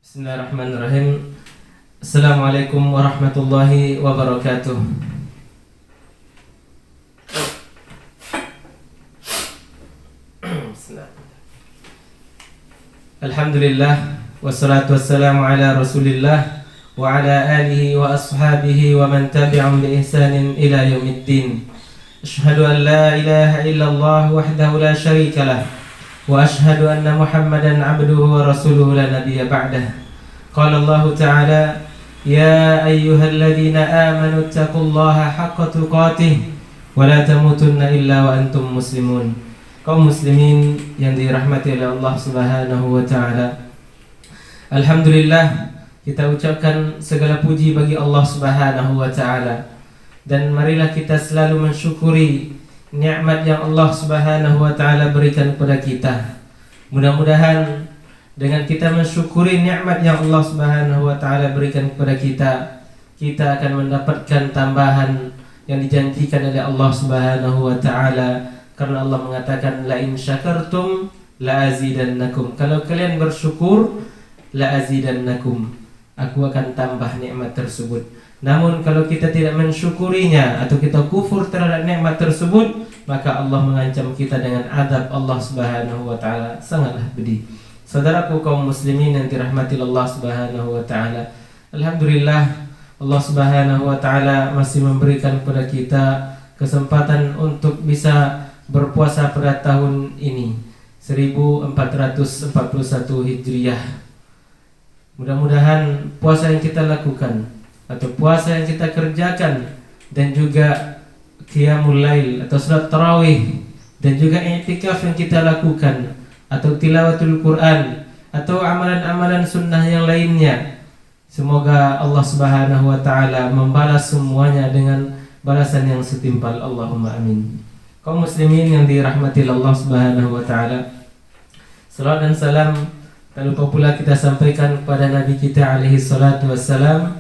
Bismillahirrahmanirrahim. Assalamualaikum warahmatullahi wabarakatuh. Alhamdulillah wassalatu wassalamu ala Rasulillah wa ala alihi wa ashabihi wa man tabi'ahum bi ihsanin ila yaumiddin. Asyhadu an la ilaha illallah wahdahu la syarika lah wa asyhadu anna Muhammadan abduhu wa rasuluhu la nabiyya ba'dah. Qala Allah Ta'ala, ya ayyuhalladzina amanu taqullaha haqqa tuqatih wa la tamutunna illa wa antum muslimun. Kaum muslimin yang dirahmati oleh Allah Subhanahu wa Ta'ala, alhamdulillah, kita ucapkan segala puji bagi Allah Subhanahu wa Ta'ala. Dan marilah kita selalu mensyukuri nikmat yang Allah Subhanahu wa Ta'ala berikan kepada kita. Mudah-mudahan dengan kita mensyukuri nikmat yang Allah Subhanahu wa Ta'ala berikan kepada kita, kita akan mendapatkan tambahan yang dijanjikan oleh Allah Subhanahu wa Ta'ala. Karena Allah mengatakan, la in syakartum la azidannakum. Kalau kalian bersyukur, la azidannakum, aku akan tambah nikmat tersebut. Namun kalau kita tidak mensyukurinya atau kita kufur terhadap nikmat tersebut, maka Allah mengancam kita dengan azab Allah Subhanahu wa Ta'ala sangatlah pedih. Saudaraku kaum muslimin yang dirahmati Allah Subhanahu wa Ta'ala, alhamdulillah Allah Subhanahu wa Ta'ala masih memberikan kepada kita kesempatan untuk bisa berpuasa pada tahun ini 1441 Hijriah. Mudah-mudahan puasa yang kita lakukan atau puasa yang kita kerjakan dan juga qiyamul lail atau salat tarawih dan juga i'tikaf yang kita lakukan atau tilawatul Quran atau amalan-amalan sunnah yang lainnya, semoga Allah Subhanahu wa Ta'ala membalas semuanya dengan balasan yang setimpal. Allahumma amin. Kaum muslimin yang dirahmati Allah Subhanahu wa Ta'ala, salawat dan salam tak lupa pula kita sampaikan kepada Nabi kita alaihi salatu wassalam,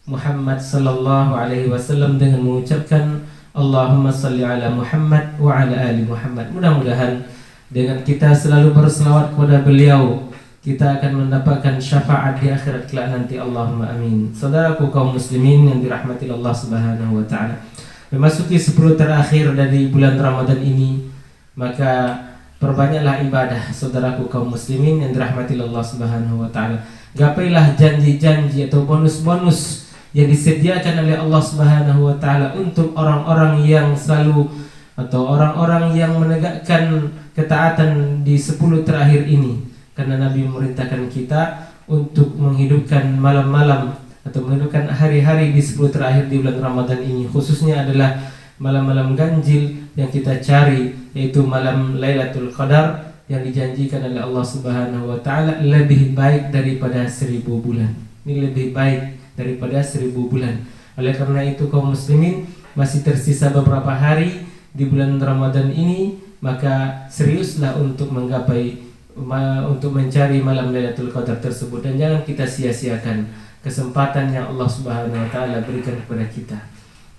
Muhammad sallallahu alaihi wasallam, dengan mengucapkan Allahumma salli ala Muhammad wa ala ali Muhammad. Mudah-mudahan dengan kita selalu berselawat kepada beliau, kita akan mendapatkan syafaat di akhirat kelak nanti. Allahumma amin. Saudaraku kaum muslimin yang dirahmati Allah Subhanahu wa Ta'ala, memasuki 10 terakhir dari bulan Ramadan ini, maka perbanyaklah ibadah. Saudaraku kaum muslimin yang dirahmati Allah Subhanahu wa Ta'ala, gapailah janji-janji atau bonus-bonus yang disediakan oleh Allah Subhanahu wa Ta'ala untuk orang-orang yang selalu atau orang-orang yang menegakkan ketaatan di 10 terakhir ini. Karena Nabi memerintahkan kita untuk menghidupkan malam-malam atau menghidupkan hari-hari di 10 terakhir di bulan Ramadan ini, khususnya adalah malam-malam ganjil yang kita cari, yaitu malam Lailatul Qadar yang dijanjikan oleh Allah Subhanahu wa Ta'ala lebih baik daripada 1000 bulan. Ini lebih baik daripada 1000 bulan. Oleh karena itu kaum muslimin, masih tersisa beberapa hari di bulan Ramadan ini, maka seriuslah untuk untuk mencari malam Lailatul Qadar tersebut, dan jangan kita sia-siakan kesempatan yang Allah Subhanahu wa Ta'ala berikan kepada kita.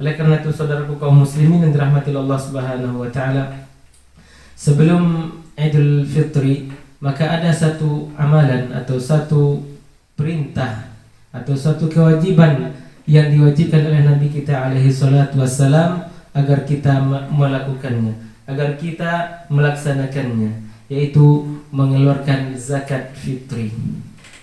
Oleh karena itu saudaraku kaum muslimin yang dirahmati Allah Subhanahu wa Ta'ala, sebelum Idul Fitri, maka ada satu amalan atau satu perintah atau satu kewajiban yang diwajibkan oleh Nabi kita alaihi salatu wassalam agar kita melakukannya, agar kita melaksanakannya, yaitu mengeluarkan zakat fitri.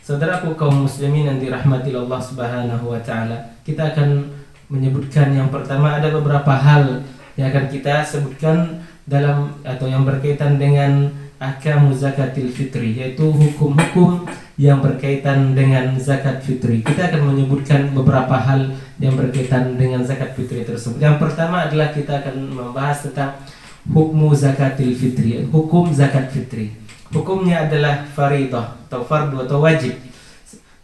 Saudaraku kaum muslimin yang dirahmati Allah Subhanahu wa Ta'ala, kita akan menyebutkan yang pertama, ada beberapa hal yang akan kita sebutkan dalam atau yang berkaitan dengan ahkamu zakatil fitri, yaitu hukum-hukum yang berkaitan dengan zakat fitri. Kita akan menyebutkan beberapa hal yang berkaitan dengan zakat fitri tersebut. Yang pertama adalah kita akan membahas tentang hukum zakatil fitri, hukum zakat fitri. Hukumnya adalah faridah atau fardu atau wajib.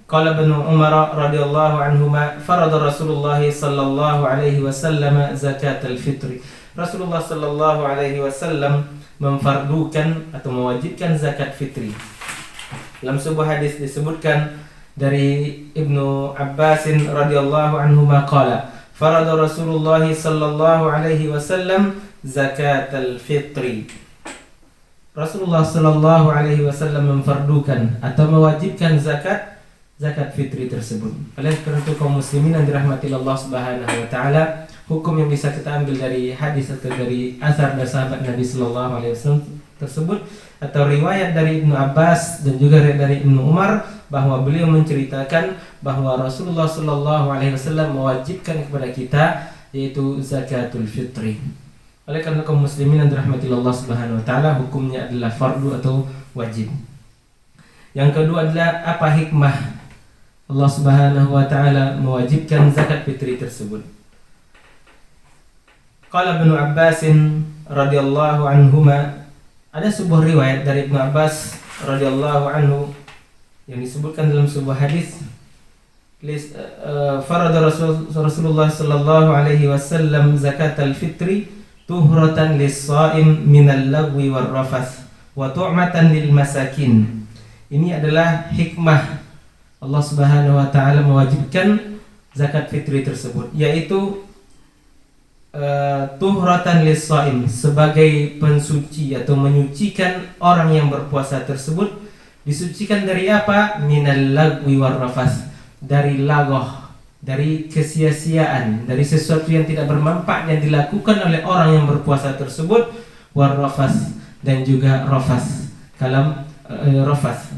Qala Ibnu Umar radhiyallahu anhuma, farada Rasulullah sallallahu alaihi wasallam zakatul fitri. Rasulullah sallallahu alaihi wasallam memfardukan atau mewajibkan zakat fitri. Dalam sebuah hadis disebutkan dari Ibnu Abbas radhiyallahu anhuma qala, farada Rasulullah sallallahu alaihi wasallam zakatul fitri. Rasulullah sallallahu alaihi wasallam memfardukan atau mewajibkan zakat zakat fitri tersebut. Oleh karena itu kaum muslimin yang dirahmati Allah Subhanahu wa taala, hukum yang bisa kita ambil dari hadis atau dari asar dari sahabat Nabi sallallahu alaihi wasallam tersebut atau riwayat dari Ibnu Abbas dan juga dari Ibnu Umar bahwa beliau menceritakan bahwa Rasulullah sallallahu alaihi wasallam mewajibkan kepada kita yaitu zakatul fitri. Oleh karena kaum muslimin yang dirahmati Allah Subhanahu wa taala, hukumnya adalah fardu atau wajib. Yang kedua adalah apa hikmah Allah Subhanahu wa taala mewajibkan zakat fitri tersebut. Qala Ibnu Abbas radhiyallahu anhuma, ada sebuah riwayat dari Ibnu Abbas radhiyallahu anhu yang disebutkan dalam sebuah hadis, farada Rasulullah sallallahu alaihi wasallam zakatal fitri tuhratan lis-shaim minal lagwi war rafath wa tu'matan lil masakin. Ini adalah hikmah Allah Subhanahu wa taala mewajibkan zakat fitri tersebut, yaitu tuhratan lis-shaim, sebagai pensuci atau menyucikan orang yang berpuasa tersebut. Disucikan dari apa? Minal lagwi war rafath, dari lagoh, dari kesia-siaan, dari sesuatu yang tidak bermanfaat yang dilakukan oleh orang yang berpuasa tersebut, war rafath, dan juga rafath, kalam rafath.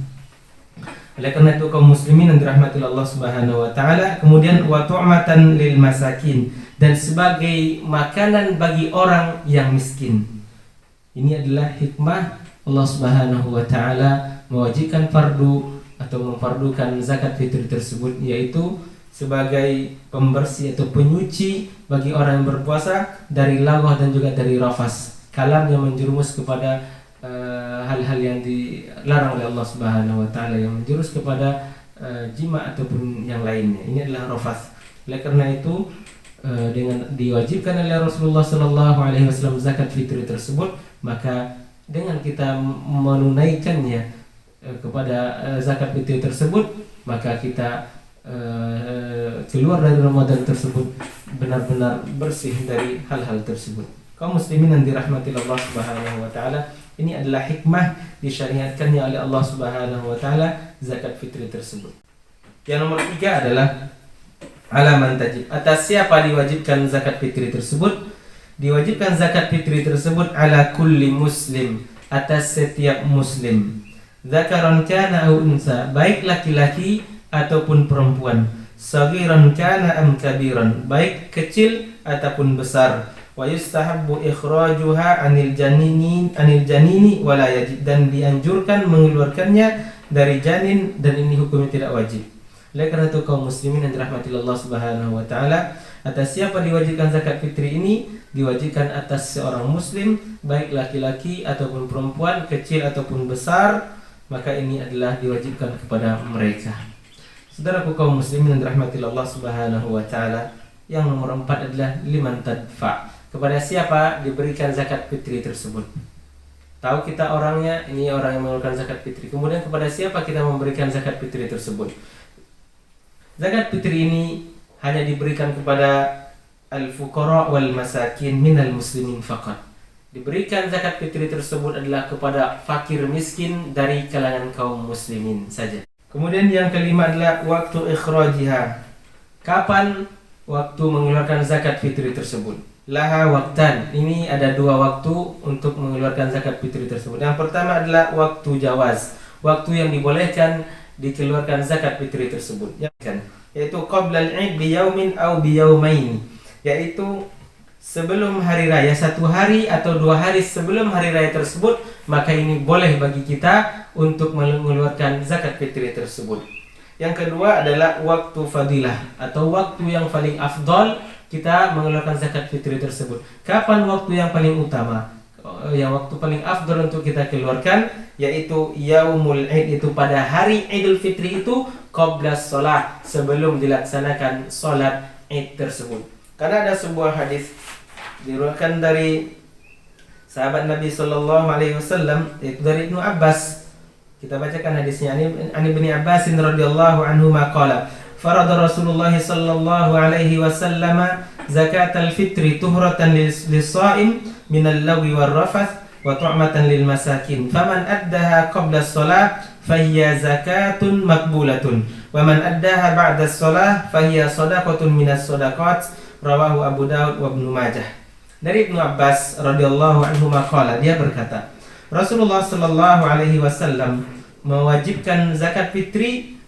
Oleh karena itu kaum muslimin yang dirahmati Allah Subhanahu wa taala, kemudian wa tu'matan lil masakin, dan sebagai makanan bagi orang yang miskin. Ini adalah hikmah Allah Subhanahu wa taala mewajibkan fardu atau memfardukan zakat fitri tersebut, yaitu sebagai pembersih atau penyuci bagi orang yang berpuasa dari lagoh dan juga dari rafas, kalam yang menjerumus kepada hal-hal yang dilarang oleh Allah Subhanahu wa taala, yang menjurus kepada jima ataupun yang lainnya. Ini adalah rafas. Oleh karena itu dengan diwajibkan oleh Rasulullah sallallahu alaihi wasallam zakat fitri tersebut, maka dengan kita menunaikannya kepada zakat fitri tersebut, maka kita keluar dari Ramadan tersebut benar-benar bersih dari hal-hal tersebut. Kaum muslimin yang dirahmati Allah Subhanahu wa taala, ini adalah hikmah disyariatkannya oleh Allah Subhanahu wa taala zakat fitri tersebut. Yang nomor 3 adalah alaman tajib. Atas siapa diwajibkan zakat fitri tersebut? Diwajibkan zakat fitri tersebut ala kulli muslim, atas setiap muslim. Zakaran kana au unsa, baik laki-laki ataupun perempuan. Saghiran kana am kabiran, baik kecil ataupun besar. Wa yustahabbu ikhrajuha anil janini wala yajib, dan dianjurkan mengeluarkannya dari janin, dan ini hukumnya tidak wajib. Oleh karena itu kaum muslimin yang dirahmati Allah Subhanahu wa taala, atas siapa diwajibkan zakat fitri ini? Diwajibkan atas seorang muslim, baik laki-laki ataupun perempuan, kecil ataupun besar, maka ini adalah diwajibkan kepada mereka. Saudaraku kaum muslimin yang dirahmati Allah Subhanahu wa taala, yang nomor 4 adalah liman tadfa. Kepada siapa diberikan zakat fitri tersebut? Tahu kita orangnya, ini orang yang mengeluarkan zakat fitri. Kemudian kepada siapa kita memberikan zakat fitri tersebut? Zakat fitri ini hanya diberikan kepada al-fuqara wal masakin minal muslimin faqat. Diberikan zakat fitri tersebut adalah kepada fakir miskin dari kalangan kaum muslimin saja. Kemudian yang kelima adalah waktu ikhrajiha. Kapan waktu mengeluarkan zakat fitri tersebut? Laha waktan. Ini ada 2 waktu untuk mengeluarkan zakat fitri tersebut. Yang pertama adalah waktu jawaz, waktu yang dibolehkan dikeluarkan zakat fitri tersebut, yaitu qabla al-'id bi yaumin aw bi yaumain, yaitu sebelum hari raya, 1 hari atau 2 hari sebelum hari raya tersebut, maka ini boleh bagi kita untuk mengeluarkan zakat fitri tersebut. Yang kedua adalah waktu fadilah atau waktu yang paling afdal kita mengeluarkan zakat fitri tersebut. Kapan waktu yang paling utama? Yang waktu paling afdal untuk kita keluarkan yaitu yaumul id, itu pada hari Idul Fitri, itu qabla shalah, sebelum dilaksanakan salat id tersebut. Karena ada sebuah hadis diriwayatkan dari sahabat Nabi sallallahu alaihi wasallam, yaitu dari Ibnu Abbas. Kita bacakan hadisnya. Ani Ibnu Abbas radhiyallahu anhu maqala farada Rasulullah sallallahu alaihi wasallam zakatal fitri tuhratan lis-shaim minal lagwi war rafath wa tu'matan lil masakin faman addaha qabla as-salat fahiya zakatun maqbulatun wa man addaha ba'da shalah fahiya shadaqatun minas shadaqat. Rawahu Abu Daud wa Ibnu Majah. Dari Ibnu Abbas radhiyallahu anhu maqala, dia berkata, Rasulullah sallallahu alaihi wasallam mewajibkan zakat fitri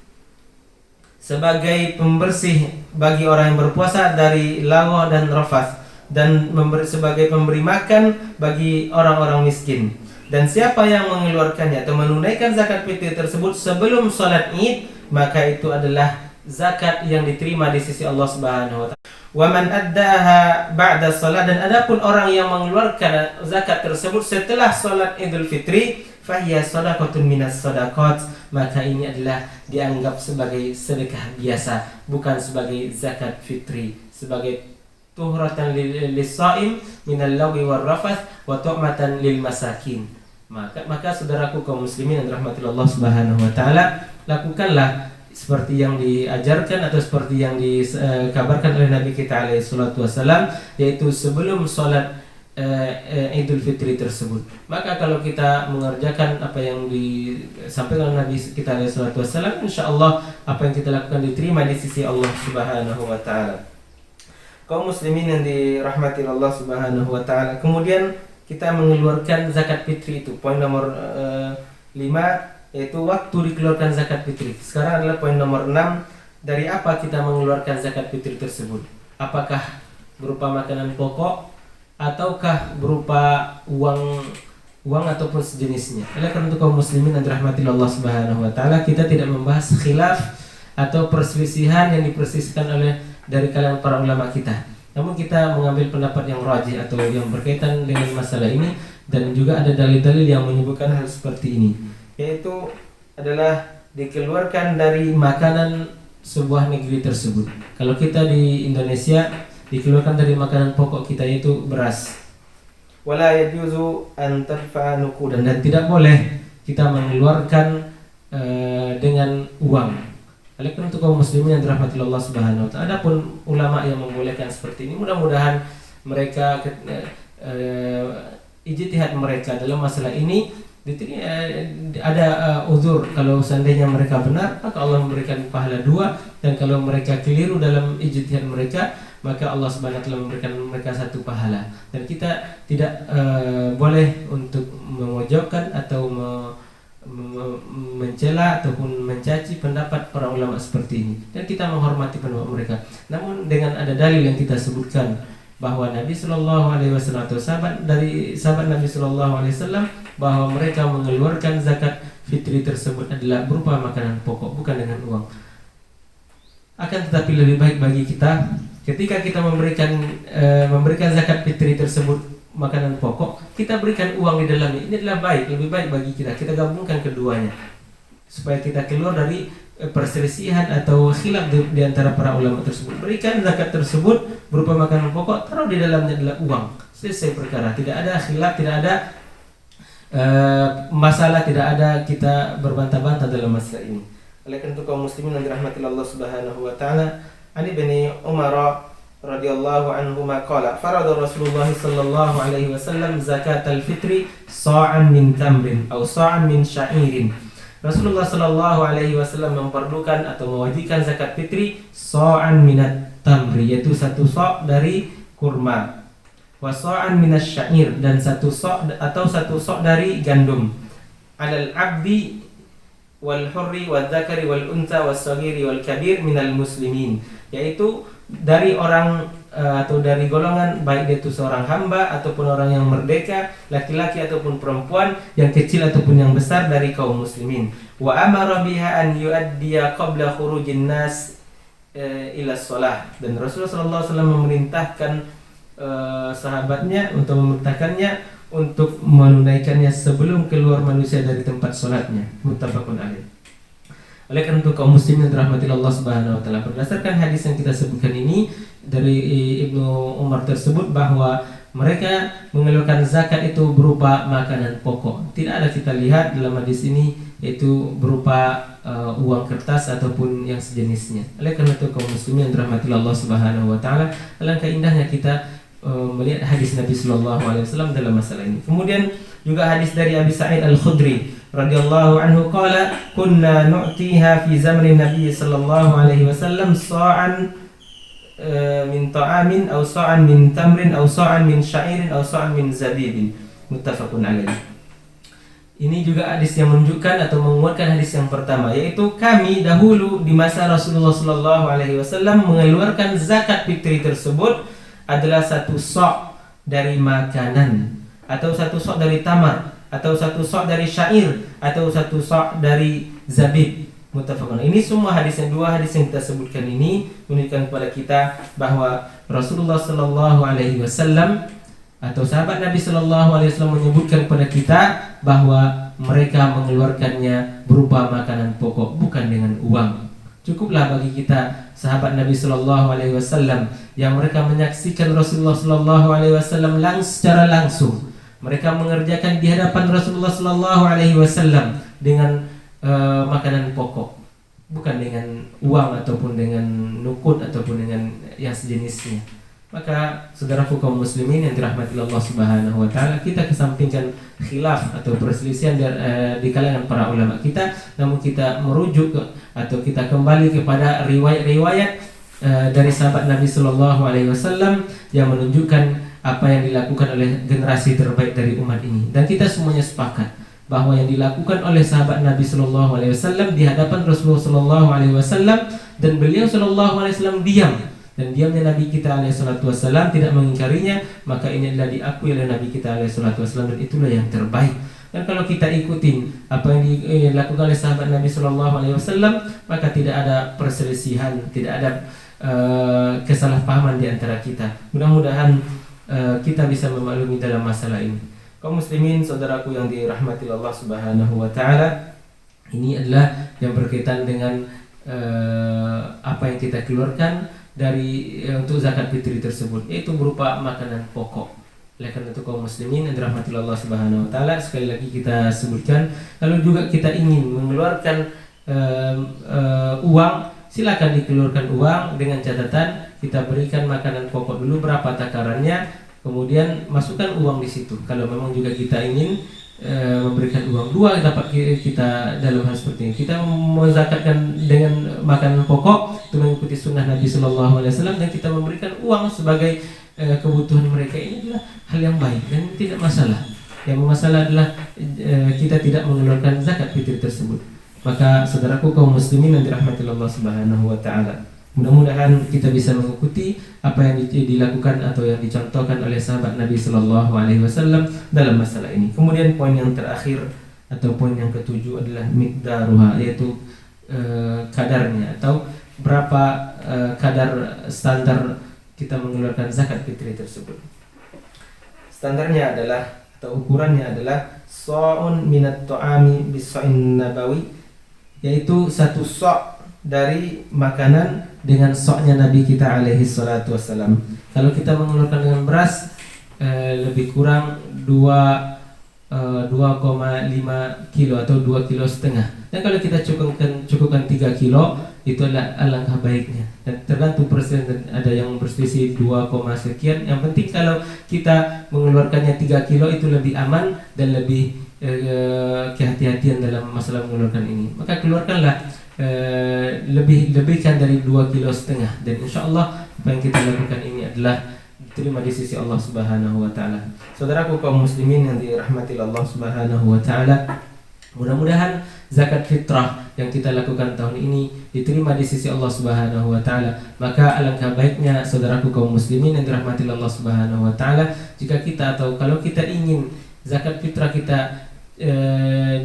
sebagai pembersih bagi orang yang berpuasa dari lagha dan rafath, dan sebagai pemberi makan bagi orang-orang miskin. Dan siapa yang mengeluarkannya atau menunaikan zakat fitri tersebut sebelum salat Id, maka itu adalah zakat yang diterima di sisi Allah Subhanahu wa taala. Wa man addaha ba'da salat, dan adapun orang yang mengeluarkan zakat tersebut setelah salat Idul Fitri, fahiya shadaqatun minas shadaqat, maka ini adalah dianggap sebagai sedekah biasa, bukan sebagai zakat fitri, sebagai tuhratan lis-shaim minal lagwi war rafath wa tu'matan lil masakin. Maka saudaraku kaum muslimin yang dirahmati Allah Subhanahu wa taala, lakukanlah seperti yang diajarkan atau seperti yang dikabarkan oleh Nabi kita alaihi salatu wasallam, yaitu sebelum salat Idul Fitri tersebut. Maka kalau kita mengerjakan apa yang disampaikan oleh Nabi kita alaihi salatu wasallam, insyaallah apa yang kita lakukan diterima di sisi Allah Subhanahu wa taala. Kaum muslimin yang dirahmati Allah Subhanahu wa taala, kemudian kita mengeluarkan zakat fitri itu. Poin nomor 5 yaitu waktu dikeluarkan zakat fitri. Sekarang adalah poin nomor 6, dari apa kita mengeluarkan zakat fitri tersebut? Apakah berupa makanan pokok ataukah berupa uang ataupun sejenisnya? Oleh karena itu kaum muslimin yang dirahmati Allah Subhanahu wa taala, kita tidak membahas khilaf atau perselisihan yang diperselisihkan oleh dari kalangan para ulama kita. Namun kita mengambil pendapat yang rajih atau yang berkaitan dengan masalah ini, dan juga ada dalil-dalil yang menyebutkan hal seperti ini, yaitu adalah dikeluarkan dari makanan sebuah negeri tersebut. Kalau kita di Indonesia, dikeluarkan dari makanan pokok kita, yaitu beras. Wala yajuzu an tarfa'a nuqudan, dan tidak boleh kita mengeluarkan dengan uang. Oleh karena itu kaum muslimin yang dirahmati Allah Subhanahu wa taala, adapun ulama yang membolehkan seperti ini, mudah-mudahan mereka ijtihad mereka dalam masalah ini ada uzur. Kalau seandainya mereka benar, maka Allah memberikan pahala 2, dan kalau mereka keliru dalam ijtihad mereka, maka Allah Subhanahu wa taala memberikan mereka 1 pahala. Dan kita tidak boleh untuk memojokkan atau mencela ataupun mencaci pendapat para ulama seperti ini, dan kita menghormati pendapat mereka. Namun dengan ada dalil yang kita sebutkan bahwa Nabi Shallallahu Alaihi Wasallam atau sahabat Nabi Shallallahu Alaihi Wasallam, bahwa mereka mengeluarkan zakat fitri tersebut adalah berupa makanan pokok, bukan dengan uang. Akan tetapi lebih baik bagi kita ketika kita memberikan zakat fitri tersebut makanan pokok, kita berikan uang di dalamnya. Ini adalah lebih baik bagi kita. Kita gabungkan keduanya supaya kita keluar dari perselisihan atau khilaf di antara para ulama tersebut. Berikan zakat tersebut berupa makanan pokok, taruh di dalamnya adalah uang. Selesai perkara. Tidak ada khilaf, tidak ada masalah, tidak ada kita berbantah-bantah dalam masalah ini. Oleh karena itu kaum muslimin yang dirahmati Allah Subhanahu wa taala, Ani bin Umar radhiyallahu anhu maqala farada Rasulullah sallallahu alaihi wasallam zakatal fitri sa'an min tamrin atau sa'an min sya'irin. Rasulullah sallallahu alaihi wasallam memperlukan atau mewajibkan zakat fitri sa'an minat tamri, yaitu 1 sa' dari kurma, wa sa'an minas syair, dan 1 sa' atau 1 sa' dari gandum, alal abdi wal hurri wal dzakari wal unta was saghiri wal kabir minal muslimin, yaitu dari orang atau dari golongan, baik itu seorang hamba ataupun orang yang merdeka, laki-laki ataupun perempuan, yang kecil ataupun yang besar dari kaum muslimin. Wa amara biha an yuaddiya qabla khurujin nas ila shalah, dan Rasulullah sallallahu alaihi wasallam memerintahkan sahabatnya untuk memerintahkannya untuk menunaikannya sebelum keluar manusia dari tempat salatnya. Muttafaqun alaih. Oleh karena itu kaum muslimin yang dirahmati Allah Subhanahu wa taala, berdasarkan hadis yang kita sebutkan ini dari Ibnu Umar tersebut, bahwa mereka mengeluarkan zakat itu berupa makanan pokok. Tidak ada kita lihat dalam hadis ini yaitu berupa uang kertas ataupun yang sejenisnya. Oleh karena itu kaum muslimin yang dirahmati Allah Subhanahu wa taala, alangkah indahnya kita melihat hadis Nabi Sallallahu Alaihi Wasallam dalam masalah ini. Kemudian juga hadis dari Abi Sa'id Al-Khudri radhiyallahu anhu qala kunna nu'tiha fi zamanin Nabi Sallallahu Alaihi Wasallam sa'an min ta'amin aw sa'an min tamrin aw sa'an min sya'irin aw sa'an min zabibin, muttafaqun alaih. Ini juga hadis yang menunjukkan atau menguatkan hadis yang pertama, yaitu kami dahulu di masa Rasulullah Sallallahu Alaihi Wasallam mengeluarkan zakat fitri tersebut adalah satu sok dari makanan, atau satu sok dari tamar, atau satu sok dari syair, atau satu sok dari zabib. Muttafaqun. Ini semua hadis, yang dua hadis yang kita sebutkan ini menunjukkan kepada kita bahwa Rasulullah Sallallahu Alaihi Wasallam atau sahabat Nabi Sallallahu Alaihi Wasallam menyebutkan kepada kita bahwa mereka mengeluarkannya berupa makanan pokok, bukan dengan uang. Cukuplah bagi kita sahabat Nabi Sallallahu Alaihi Wasallam yang mereka menyaksikan Rasulullah Sallallahu Alaihi Wasallam secara langsung. Mereka mengerjakan di hadapan Rasulullah Sallallahu Alaihi Wasallam dengan makanan pokok, bukan dengan uang ataupun dengan nukut ataupun dengan yang sejenisnya. Maka saudaraku kaum muslimin yang dirahmati Allah Subhanahu wa taala, kita kesampingkan khilaf atau perselisihan di kalangan para ulama kita, namun kita merujuk atau kita kembali kepada riwayat-riwayat dari sahabat Nabi Sallallahu Alaihi Wasallam yang menunjukkan apa yang dilakukan oleh generasi terbaik dari umat ini. Dan kita semuanya sepakat bahwa yang dilakukan oleh sahabat Nabi Sallallahu Alaihi Wasallam di hadapan Rasulullah Sallallahu Alaihi Wasallam, dan beliau Sallallahu Alaihi Wasallam diam, dan diamnya Nabi kita Alaihi Wasallam tidak mengingkarinya, maka ini adalah diakui oleh Nabi kita Alaihi Wasallam, dan itulah yang terbaik. Dan kalau kita ikutin apa yang dilakukan oleh sahabat Nabi Sallallahu Alaihi Wasallam, maka tidak ada perselisihan, tidak ada kesalahpahaman di antara kita. Mudah-mudahan kita bisa memaklumi dalam masalah ini. Kaum muslimin, saudaraku yang dirahmati Allah Subhanahu wa taala, ini adalah yang berkaitan dengan apa yang kita keluarkan dari untuk zakat fitri tersebut, yaitu berupa makanan pokok. Oleh karena itu kaum muslimin yang dirahmati Allah Subhanahu wa taala, sekali lagi kita sebutkan, kalau juga kita ingin mengeluarkan uang, silakan dikeluarkan uang dengan catatan kita berikan makanan pokok dulu berapa takarannya, kemudian masukkan uang di situ. Kalau memang juga kita ingin memberikan uang, dua dapat kita dalam hal seperti ini. Kita menzakatkan dengan makanan pokok itu mengikuti sunnah Nabi Sallallahu Alaihi Wasallam, dan kita memberikan uang sebagai kebutuhan mereka. Ini adalah hal yang baik dan tidak masalah. Yang masalah adalah kita tidak mengeluarkan zakat fitri tersebut. Maka saudaraku kaum muslimin yang dirahmati Allah Subhanahu wa taala, mudah-mudahan kita bisa mengikuti apa yang dilakukan atau yang dicontohkan oleh sahabat Nabi Sallallahu Alaihi Wasallam dalam masalah ini. Kemudian poin yang terakhir atau poin yang ketujuh adalah miqdaruha, yaitu kadarnya atau berapa kadar standar kita mengeluarkan zakat fitri tersebut. Standarnya adalah atau ukurannya adalah sa'un minat ta'ami bis-sa'in nabawi, yaitu satu sok dari makanan dengan soknya Nabi kita alaihi salatu wassalam. Kalau kita mengeluarkan dengan beras lebih kurang 2,5 kilo atau 2,5 kilo. Dan kalau kita cukupkan 3 kilo, itu adalah alangkah baiknya. Dan tergantung persen, ada yang berselisih 2, sekian. Yang penting kalau kita mengeluarkannya 3 kilo itu lebih aman dan lebih kehati-hatian dalam masalah mengeluarkan ini. Maka keluarkanlah lebihkan dari 2,5 kilo, dan insyaallah apa yang kita lakukan ini adalah diterima di sisi Allah Subhanahu wa taala. Saudaraku kaum muslimin yang dirahmati Allah Subhanahu wa taala, mudah-mudahan zakat fitrah yang kita lakukan tahun ini diterima di sisi Allah Subhanahu wa taala. Maka alangkah baiknya saudaraku kaum muslimin yang dirahmati Allah Subhanahu wa taala, jika kita atau kalau kita ingin zakat fitrah kita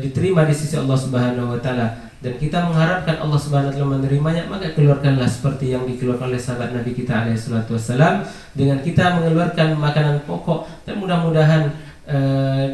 diterima di sisi Allah Subhanahu wa taala, dan kita mengharapkan Allah Subhanahu wa taala menerimanya, maka keluarkanlah seperti yang dikeluarkan oleh sahabat Nabi kita alaihi salatu wassalam, dengan kita mengeluarkan makanan pokok, dan mudah-mudahan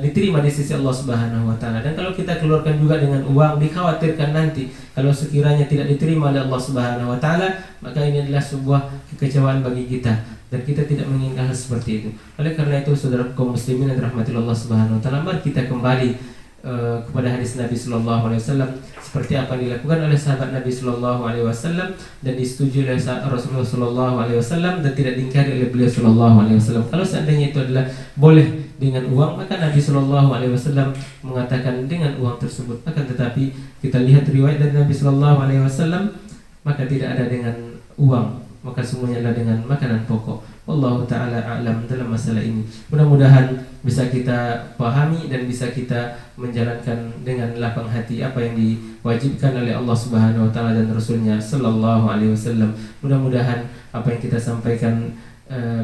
diterima di sisi Allah Subhanahu wa taala. Dan kalau kita keluarkan juga dengan uang, dikhawatirkan nanti kalau sekiranya tidak diterima oleh Allah Subhanahu wa taala, maka ini adalah sebuah kekecewaan bagi kita, dan kita tidak menginginkan hal seperti itu. Oleh karena itu saudara kaum muslimin yang dirahmati Allah Subhanahu wa taala, mari kita kembali kepada hadis Nabi Sallallahu Alaihi Wasallam seperti apa yang dilakukan oleh sahabat Nabi Sallallahu Alaihi Wasallam dan disetujui oleh Rasulullah Sallallahu Alaihi Wasallam dan tidak diingkari oleh beliau Sallallahu Alaihi Wasallam. Kalau seandainya itu adalah boleh dengan uang, maka Nabi Sallallahu Alaihi Wasallam mengatakan dengan uang tersebut. Akan tetapi kita lihat riwayat dari Nabi Sallallahu Alaihi Wasallam, maka tidak ada dengan uang, maka semuanya adalah dengan makanan pokok. Wallahu ta'ala a'lam dalam masalah ini. Mudah-mudahan bisa kita pahami dan bisa kita menjalankan dengan lapang hati apa yang diwajibkan oleh Allah Subhanahu wa taala dan Rasulnya Sallallahu Alaihi Wasallam. Mudah-mudahan apa yang kita sampaikan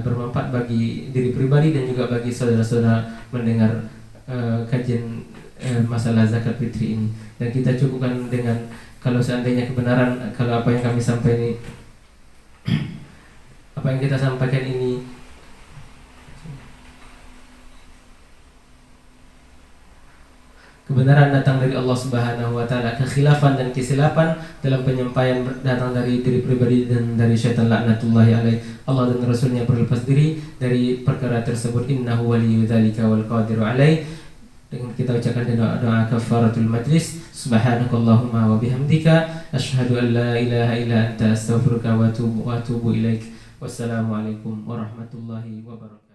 bermanfaat bagi diri pribadi dan juga bagi saudara-saudara mendengar kajian masalah zakat fitri ini. Dan kita cukupkan dengan kalau seandainya kebenaran, kalau apa yang kami sampaikan ini apa yang kita sampaikan ini kebenaran datang dari Allah Subhanahu wa taala, kekhilafan dan kesilapan dalam penyampaian datang dari diri pribadi dan dari syaitan laknatullahi alaih. Allah dan Rasulnya berlepas diri dari perkara tersebut. Innahu waliyyu dzalika wal qadiru alaih. Dengan kita ucapkan doa kafaratul majlis. Subhanakallahumma wa bihamdika asyhadu an la ilaha illa anta astaghfiruka wa atubu ilaik. Wassalamualaikum warahmatullahi wabarakatuh.